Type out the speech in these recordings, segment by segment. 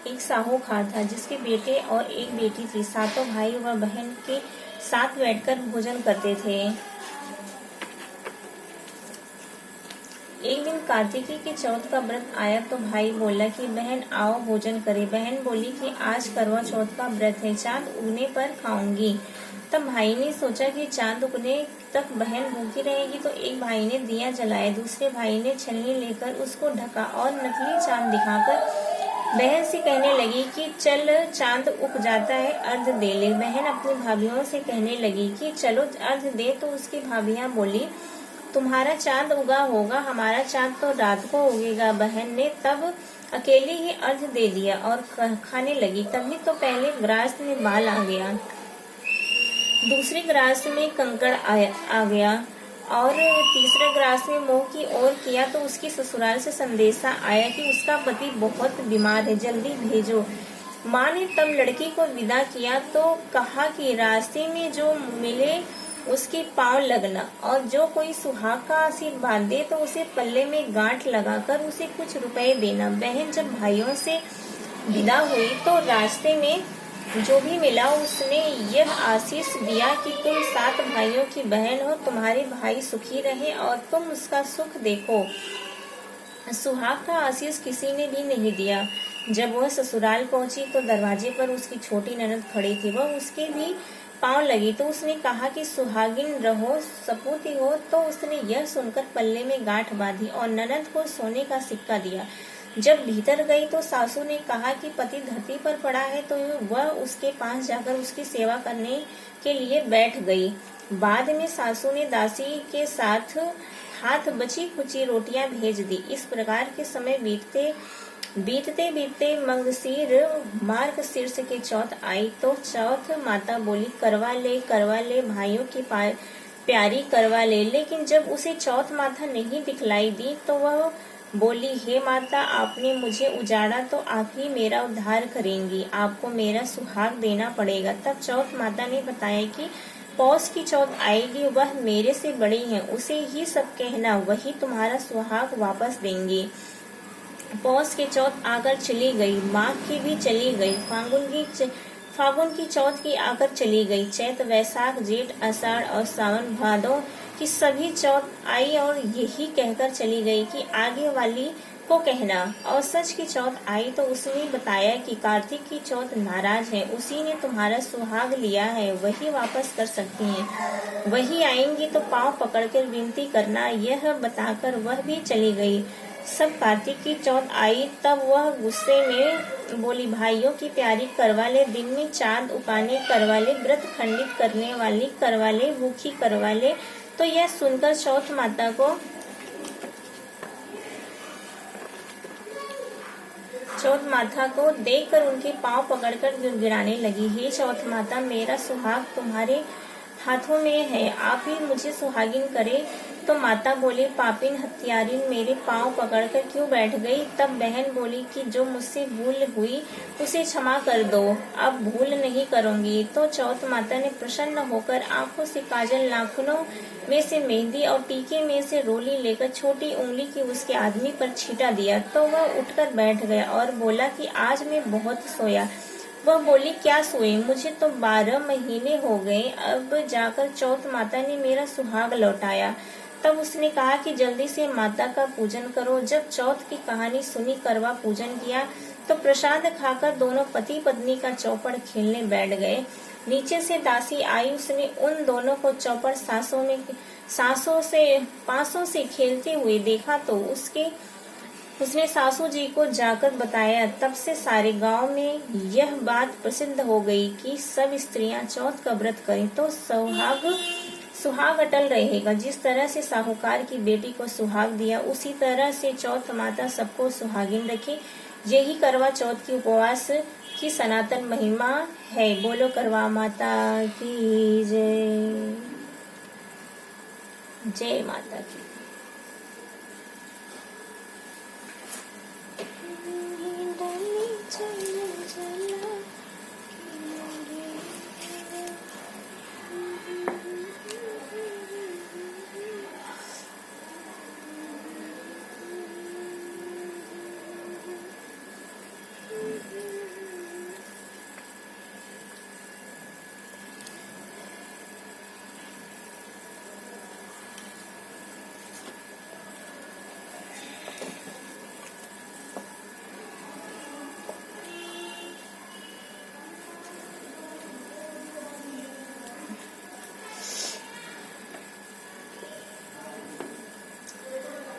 एक साहूकार था जिसके बेटे और एक बेटी थी। सातों भाई व बहन के साथ बैठकर भोजन करते थे। एक दिन कार्तिकी के चौथ का व्रत आया तो भाई बोला कि बहन आओ भोजन करें। बहन बोली कि आज करवा चौथ का व्रत है, चांद उगने पर खाऊंगी। तब भाई ने सोचा कि चांद उगने तक बहन भूखी रहेगी, तो एक भाई ने दिया जलाया, दूसरे भाई ने छलनी लेकर उसको ढका और नकली चांद दिखाकर बहन से कहने लगी कि चल चांद उग जाता है, अर्घ दे ले। बहन अपनी भाभीियों से कहने लगी कि चलो अर्घ दे, तो उसकी भाभीियां बोली तुम्हारा चांद उगा होगा, हमारा चांद तो रात को उगेगा। बहन ने तब अकेले ही अर्घ दे दिया और खाने लगी। तभी तो पहले ग्रास में बाल आ गया, दूसरे ग्रास में कंकड़ आ गया और तीसरे ग्रास में मुंह की ओर किया तो उसकी ससुराल से संदेशा आया कि उसका पति बहुत बीमार है, जल्दी भेजो। माँ ने तब लड़की को विदा किया तो कहा कि रास्ते में जो मिले उसके पांव लगना और जो कोई सुहाग का आशीर्वाद दे तो उसे पल्ले में गांठ लगाकर उसे कुछ रुपए देना। बहन जब भाइयों से विदा हुई तो रास्ते में जो भी मिला उसने यह आशीष दिया कि तुम 7 भाइयों की बहन हो, तुम्हारे भाई सुखी रहे और तुम उसका सुख देखो। सुहाग का आशीष किसी ने भी नहीं दिया। जब वह ससुराल पहुंची तो दरवाजे पर उसकी छोटी ननद खड़ी थी। वह उसके भी पांव लगी तो उसने कहा कि सुहागिन रहो, सपूती हो। तो उसने यह सुनकर पल्ले में गांठ बांधी और ननद को सोने का सिक्का दिया। जब भीतर गई तो सासू ने कहा कि पति धरती पर पड़ा है, तो वह उसके पास जाकर उसकी सेवा करने के लिए बैठ गई। बाद में सासू ने दासी के साथ हाथ बची खुची रोटियां भेज दी। इस प्रकार के समय बीतते बीतते मार्गशीर्ष के चौथ आई तो चौथ माता बोली करवा ले भाइयों की प्यारी करवा ले। लेकिन जब उसे चौथ माता नहीं दिखलाई दी तो वह बोली हे माता, आपने मुझे उजाड़ा तो आप ही मेरा उद्धार करेंगी, आपको मेरा सुहाग देना पड़ेगा। तब चौथ माता ने बताया कि पौष की चौथ आएगी, वह मेरे से बड़ी है, उसे ही सब कहना, वही तुम्हारा सुहाग वापस देंगे। पौष की चौथ आकर चली गई, माघ की भी चली गई, फागुन की चौथ की आकर चली गई, चैत वैशाख जेठ आषाढ़ और सावन भादों की सभी चौथ आई और यही कहकर चली गई कि आगे वाली को कहना। और सच की चौथ आई तो उसने बताया कि कार्तिक की चौथ नाराज है, उसी ने तुम्हारा सुहाग लिया है, वही वापस कर सकती हैं, वही आएंगी तो पांव पकड़कर विनती करना। यह बताकर वह भी चली गई। सब कार्तिक की चौथ आई तब वह गुस्से में बोली भाइयों की प्यारी करवा ले, दिन में चांद उकाने करवा ले, व्रत खंडित करने वाली करवा ले, भूखी करवा ले। तो यह सुनकर चौथ माता को देखकर उनके पांव पकड़कर गिड़गिड़ाने लगी। हे चौथ माता, मेरा सुहाग तुम्हारे हाथों में है, आप ही मुझे सुहागिन करे। तो माता बोली पापिन हत्यारिन, मेरे पांव पकड़कर क्यों बैठ गई। तब बहन बोली कि जो मुझसे भूल हुई उसे क्षमा कर दो, अब भूल नहीं करूंगी। तो चौथ माता ने प्रसन्न होकर आंखों से काजल, नाखूनों में से मेहंदी और टीके में से रोली लेकर छोटी उंगली की उसके आदमी पर छींटा दिया। तो वह उठकर बैठ गया और बोला कि आज मैं बहुत सोया। वह बोली क्या सोए, मुझे तो 12 महीने हो गए, अब जाकर चौथ माता ने मेरा सुहाग लौटाया। तब उसने कहा कि जल्दी से माता का पूजन करो। जब चौथ की कहानी सुनी, करवा पूजन किया तो प्रसाद खाकर दोनों पति पत्नी का चौपड़ खेलने बैठ गए। नीचे से दासी आई, उसने उन दोनों को चौपड़ पासों से खेलते हुए देखा तो उसने सासू जी को जाकर बताया। तब से सारे गांव में यह बात प्रसिद्ध हो गई कि सब स्त्रियां चौथ का व्रत करें तो सुहाग अटल रहेगा। जिस तरह से साहूकार की बेटी को सुहाग दिया, उसी तरह से चौथ माता सबको सुहागिन रखे। यही करवा चौथ की उपवास की सनातन महिमा है। बोलो करवा माता की जय। जय माता की।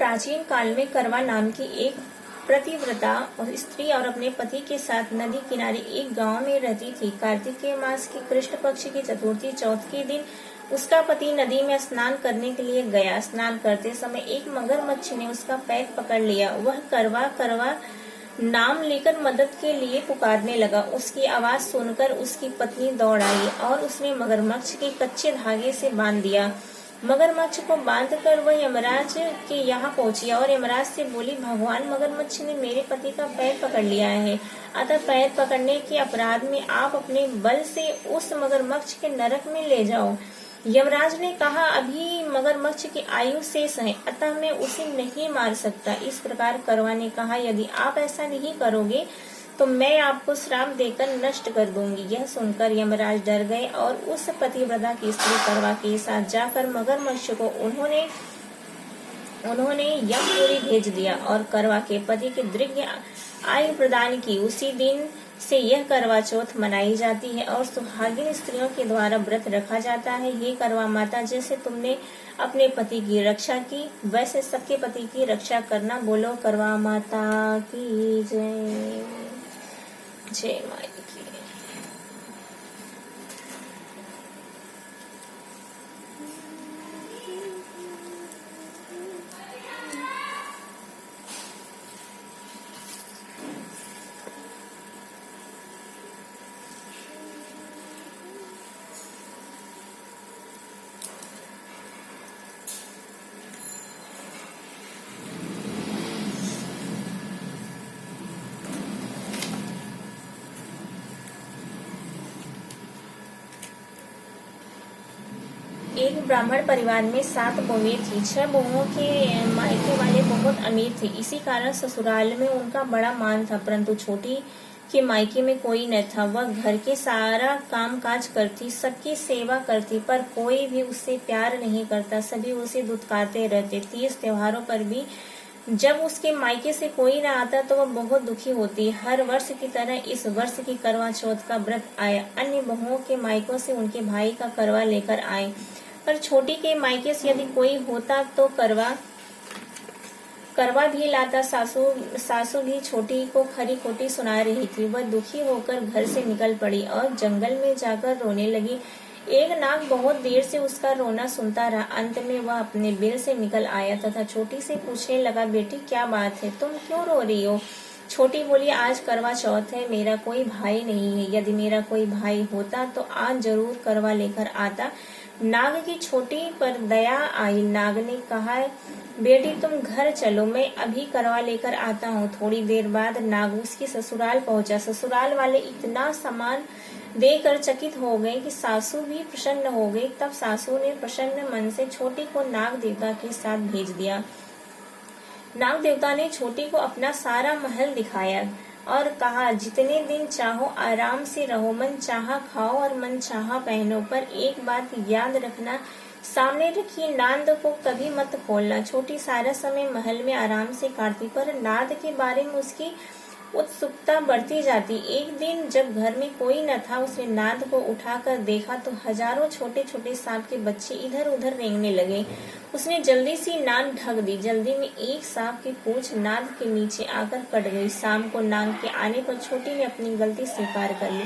प्राचीन काल में करवा नाम की एक पतिव्रता और स्त्री और अपने पति के साथ नदी किनारे एक गांव में रहती थी। कार्तिक के मास की कृष्ण पक्ष की चतुर्थी चौथ के दिन उसका पति नदी में स्नान करने के लिए गया। स्नान करते समय एक मगरमच्छ ने उसका पैर पकड़ लिया। वह करवा करवा नाम लेकर मदद के लिए पुकारने लगा। उसकी आवाज सुनकर उसकी पत्नी दौड़ आई और उसने मगरमच्छ के कच्चे धागे से बांध दिया। मगरमच्छ को बांधकर वह यमराज के यहाँ पहुंची और यमराज से बोली, भगवान मगरमच्छ ने मेरे पति का पैर पकड़ लिया है, अतः पैर पकड़ने के अपराध में आप अपने बल से उस मगरमच्छ के नरक में ले जाओ। यमराज ने कहा, अभी मगरमच्छ की आयु शेष है, अतः मैं उसे नहीं मार सकता। इस प्रकार करवा ने कहा, यदि आप ऐसा नहीं करोगे तो मैं आपको श्राप देकर नष्ट कर दूंगी। यह सुनकर यमराज डर गए और उस पतिव्रता की स्त्री करवा के साथ जाकर मगरमच्छ को उन्होंने यमपुरी भेज दिया और करवा के पति के दीर्घ आयु प्रदान की। उसी दिन से यह करवा चौथ मनाई जाती है और सुहागिन स्त्रियों के द्वारा व्रत रखा जाता है। हे करवा माता, जैसे तुमने अपने पति की रक्षा की, वैसे सबके पति की रक्षा करना। बोलो करवा माता की जय। जय माई की। एक ब्राह्मण परिवार में 7 बहुएं थी। 6 बहुओं के मायके वाले बहुत अमीर थे, इसी कारण ससुराल में उनका बड़ा मान था, परंतु छोटी के मायके में कोई न था। वह घर के सारा काम काज करती, सबकी सेवा करती, पर कोई भी उससे प्यार नहीं करता। सभी उसे दुत्कारते रहते। तीज त्योहारों पर भी जब उसके मायके से कोई न आता तो वह बहुत दुखी होती। हर वर्ष की तरह इस वर्ष की करवा चौथ का व्रत आया। अन्य बहुओं के मायकों से उनके भाई का करवा लेकर आए, पर छोटी के मायके से यदि कोई होता तो करवा भी लाता। सासू भी छोटी को खरी खोटी सुना रही थी। वह दुखी होकर घर से निकल पड़ी और जंगल में जाकर रोने लगी। एक नाग बहुत देर से उसका रोना सुनता रहा। अंत में वह अपने बिल से निकल आया तथा छोटी से पूछने लगा, बेटी क्या बात है, तुम क्यों रो रही हो? छोटी बोली, आज करवा चौथ है, मेरा कोई भाई नहीं है। यदि मेरा कोई भाई होता तो आज जरूर करवा लेकर आता। नाग की छोटी पर दया आई। नाग ने कहा, बेटी तुम घर चलो, मैं अभी करवा लेकर आता हूँ। थोड़ी देर बाद नाग उसके ससुराल पहुंचा। ससुराल वाले इतना सामान देकर चकित हो गए कि सासू भी प्रसन्न हो गई। तब सासू ने प्रसन्न मन से छोटी को नाग देवता के साथ भेज दिया। नाग देवता ने छोटी को अपना सारा महल दिखाया और कहा, जितने दिन चाहो आराम से रहो, मन चाहा खाओ और मन चाहा पहनो, पर एक बात याद रखना, सामने रखी नाद को कभी मत खोलना। छोटी सारा समय महल में आराम से काटती, पर नाद के बारे में उसकी उत्सुकता बढ़ती जाती। एक दिन जब घर में कोई न था, उसने नाद को उठाकर देखा तो हजारों छोटे छोटे सांप के बच्चे इधर उधर रेंगने लगे। उसने जल्दी सी नाद ढक दी। जल्दी में एक सांप की पूंछ नाद के नीचे आकर कट गई। शाम को नाग के आने पर छोटी ने अपनी गलती स्वीकार कर ली।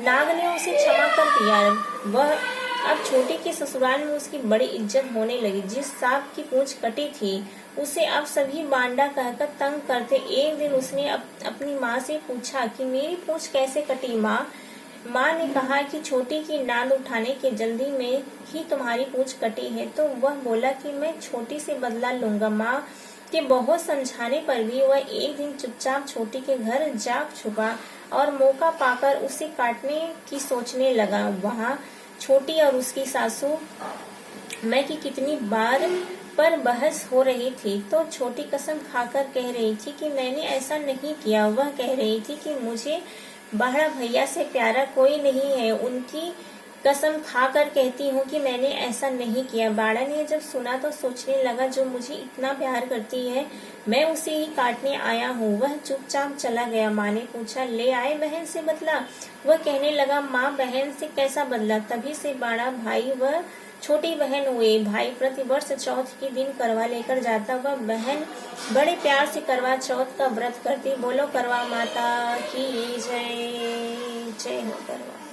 नाग ने उसे क्षमा कर दिया। वह अब छोटी के ससुराल में उसकी बड़ी इज्जत होने लगी। जिस सांप की पूंछ कटी थी उसे अब सभी बांडा कहकर तंग करते। एक दिन उसने अपनी माँ से पूछा कि मेरी पूंछ कैसे कटी माँ? माँ ने कहा कि छोटी की नाद उठाने के जल्दी में ही तुम्हारी पूंछ कटी है। तो वह बोला कि मैं छोटी से बदला लूंगा। माँ के बहुत समझाने पर भी वह एक दिन चुपचाप छोटी के घर जा छुपा और मौका पाकर उसे काटने की सोचने लगा। वहाँ छोटी और उसकी सासू मैं की कितनी बार पर बहस हो रही थी, तो छोटी कसम खाकर कह रही थी कि मैंने ऐसा नहीं किया। वह कह रही थी कि मुझे बड़ा भैया से प्यारा कोई नहीं है, उनकी कसम खाकर कहती हूँ कि मैंने ऐसा नहीं किया। बाड़ा ने जब सुना तो सोचने लगा, जो मुझे इतना प्यार करती है मैं उसे ही काटने आया हूँ। वह चुपचाप चला गया। माँ ने पूछा, ले आए बहन से बदला? वह कहने लगा, माँ बहन से कैसा बदला? तभी से बाड़ा भाई वह छोटी बहन हुई। भाई प्रतिवर्ष चौथ के दिन करवा लेकर जाता। वह बहन बड़े प्यार से करवा चौथ का व्रत करती। बोलो करवा माता की जय। जय हो करवा।